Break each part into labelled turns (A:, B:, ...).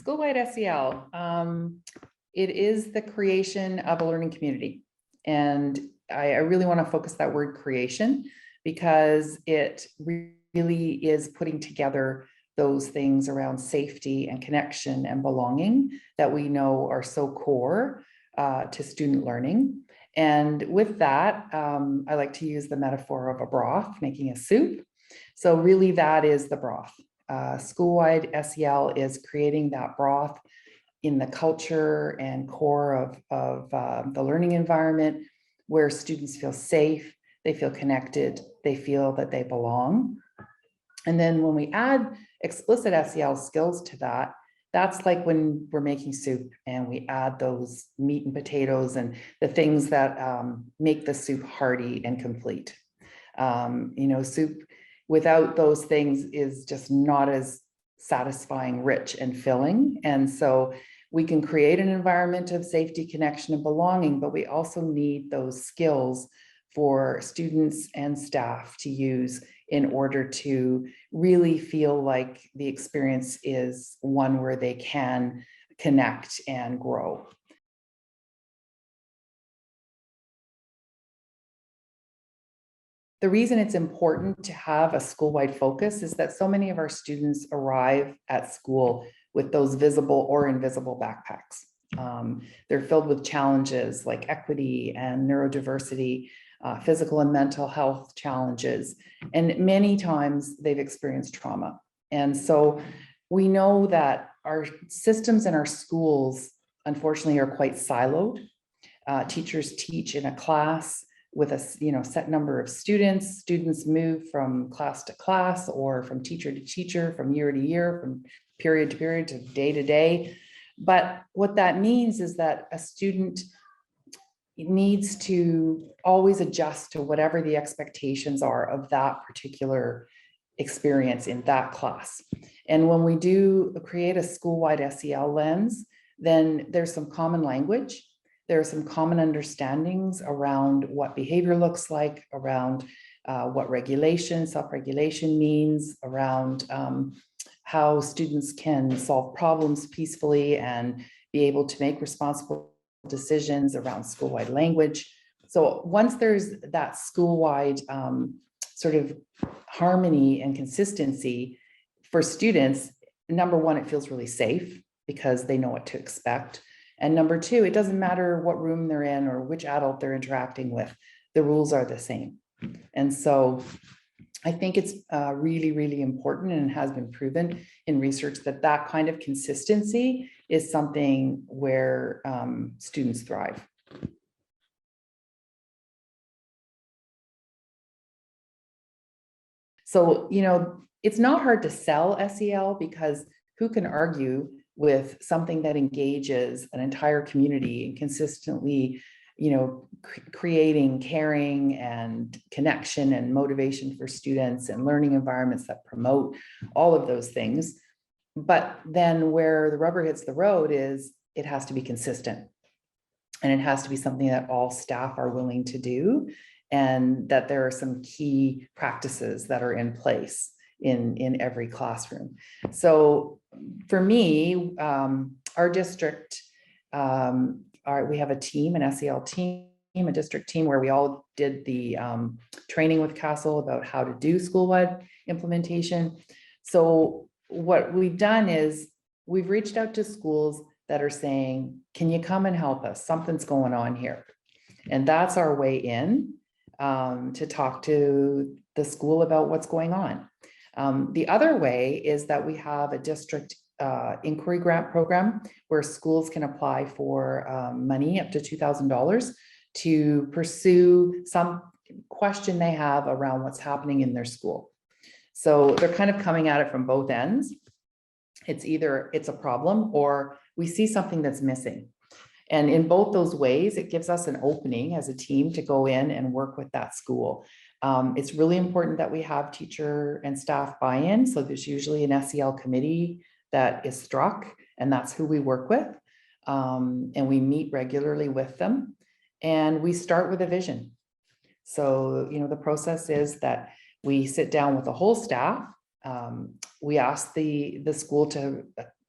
A: Schoolwide SEL, it is the creation of a learning community. And I really want to focus that word creation because it really is putting together those things around safety and connection and belonging that we know are so core to student learning. And with that, I like to use the metaphor of a broth, making a soup. So really that is the broth. Schoolwide SEL is creating that broth in the culture and core of the learning environment where students feel safe, they feel connected, they feel that they belong. And then when we add explicit SEL skills to that, that's like when we're making soup and we add those meat and potatoes and the things that make the soup hearty and complete. Soup without those things is just not as satisfying, rich, and filling. And so we can create an environment of safety, connection, and belonging, but we also need those skills for students and staff to use in order to really feel like the experience is one where they can connect and grow. The reason it's important to have a school-wide focus is that so many of our students arrive at school with those visible or invisible backpacks. They're filled with challenges like equity and neurodiversity, physical and mental health challenges, and many times they've experienced trauma. And so we know that our systems in our schools, unfortunately, are quite siloed. Teachers teach in a class with a set number of students. Students move from class to class or from teacher to teacher, from year to year, from period to period, to day. But what that means is that a student needs to always adjust to whatever the expectations are of that particular experience in that class. And when we do create a school-wide SEL lens, then there's some common language. There are some common understandings around what behavior looks like, around what regulation, self-regulation means, around how students can solve problems peacefully and be able to make responsible decisions around school-wide language. So once there's that school-wide sort of harmony and consistency for students, number one, it feels really safe because they know what to expect. And number two, it doesn't matter what room they're in or which adult they're interacting with, the rules are the same. And so I think it's really, really important, and has been proven in research that that kind of consistency is something where students thrive. So, it's not hard to sell SEL because who can argue with something that engages an entire community and consistently, creating caring and connection and motivation for students and learning environments that promote all of those things. But then where the rubber hits the road is it has to be consistent, and it has to be something that all staff are willing to do, and that there are some key practices that are in place in every classroom. So for me, our district, we have a team, an SEL team, a district team where we all did the training with CASEL about how to do school-wide implementation. So what we've done is we've reached out to schools that are saying, can you come and help us? Something's going on here. And that's our way in to talk to the school about what's going on. The other way is that we have a district inquiry grant program where schools can apply for money up to $2,000 to pursue some question they have around what's happening in their school. So they're kind of coming at it from both ends. It's either it's a problem or we see something that's missing. And in both those ways, it gives us an opening as a team to go in and work with that school. It's really important that we have teacher and staff buy-in. So there's usually an SEL committee that is struck, and that's who we work with. And we meet regularly with them. And we start with a vision. So, the process is that we sit down with the whole staff. We ask the school to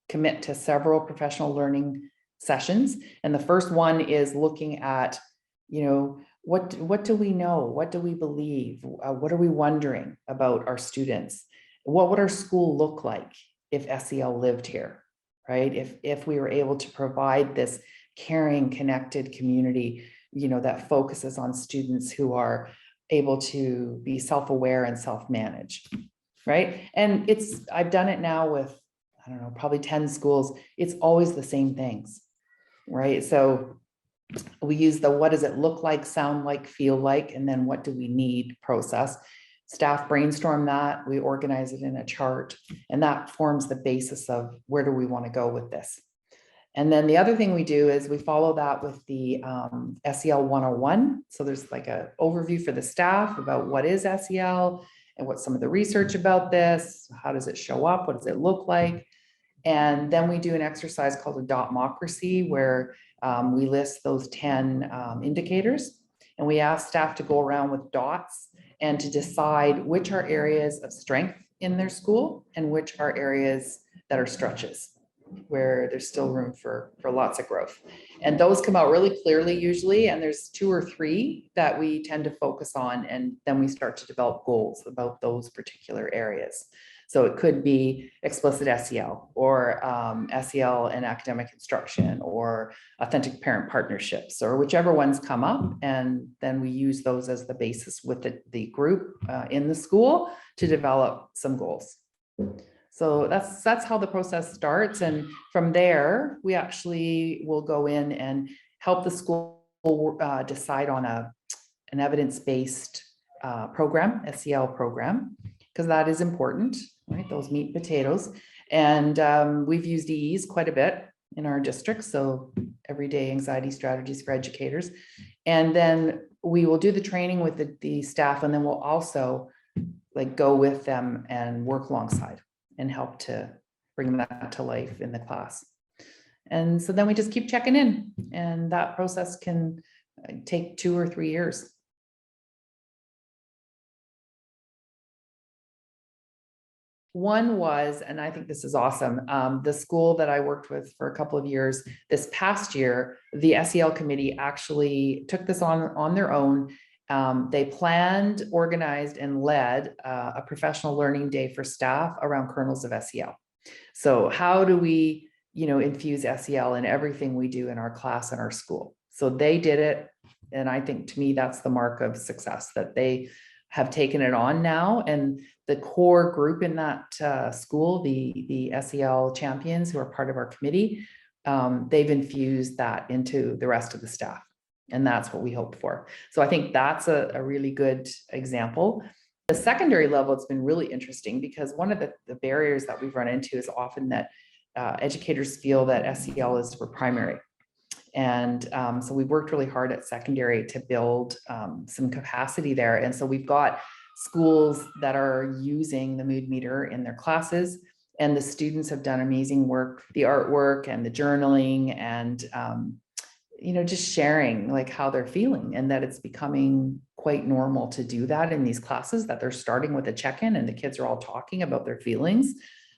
A: commit to several professional learning sessions. And the first one is looking at, what do we know? What do we believe? What are we wondering about our students? What would our school look like if SEL lived here, right? If we were able to provide this caring, connected community, that focuses on students who are able to be self-aware and self-manage, right? And I've done it now with, I don't know, probably 10 schools. It's always the same things, right? So we use the what does it look like, sound like, feel like, and then what do we need process. Staff brainstorm that, we organize it in a chart, and that forms the basis of where do we want to go with this. And then the other thing we do is we follow that with the SEL 101. So there's like an overview for the staff about what is SEL and what's some of the research about this, how does it show up, what does it look like. And then we do an exercise called a dotmocracy, where we list those 10 indicators, and we ask staff to go around with dots and to decide which are areas of strength in their school and which are areas that are stretches, where there's still room for lots of growth. And those come out really clearly usually, and there's 2 or 3 that we tend to focus on, and then we start to develop goals about those particular areas. So it could be explicit SEL, or SEL and academic instruction, or authentic parent partnerships, or whichever ones come up. And then we use those as the basis with the group in the school to develop some goals. So that's how the process starts. And from there, we actually will go in and help the school decide on an evidence-based program, SEL program, because that is important, right? Those meat and potatoes. And we've used EEs quite a bit in our district. So everyday anxiety strategies for educators. And then we will do the training with the staff, and then we'll also go with them and work alongside and help to bring that to life in the class. And so then we just keep checking in, and that process can take 2 or 3 years. One was, and I think this is awesome, the school that I worked with for a couple of years, this past year, the SEL committee actually took this on their own. They planned, organized, and led a professional learning day for staff around kernels of SEL. So how do we, infuse SEL in everything we do in our class and our school? So they did it. And I think, to me, that's the mark of success, that they have taken it on now. And the core group in that school, the SEL champions who are part of our committee, they've infused that into the rest of the staff. And that's what we hoped for. So I think that's a really good example. The secondary level, it's been really interesting, because one of the barriers that we've run into is often that educators feel that SEL is for primary. And so we've worked really hard at secondary to build some capacity there. And so we've got schools that are using the mood meter in their classes, and the students have done amazing work, the artwork and the journaling, and just sharing how they're feeling, and that it's becoming quite normal to do that in these classes, that they're starting with a check-in and the kids are all talking about their feelings.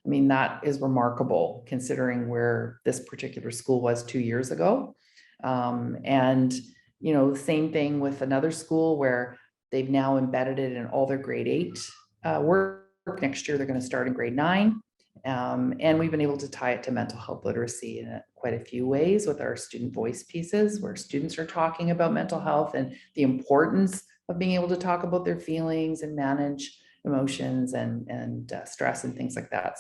A: I mean, that is remarkable considering where this particular school was 2 years ago. And same thing with another school where they've now embedded it in all their grade 8 work. Next year, they're going to start in grade 9. And we've been able to tie it to mental health literacy in quite a few ways with our student voice pieces, where students are talking about mental health and the importance of being able to talk about their feelings and manage emotions and stress and things like that.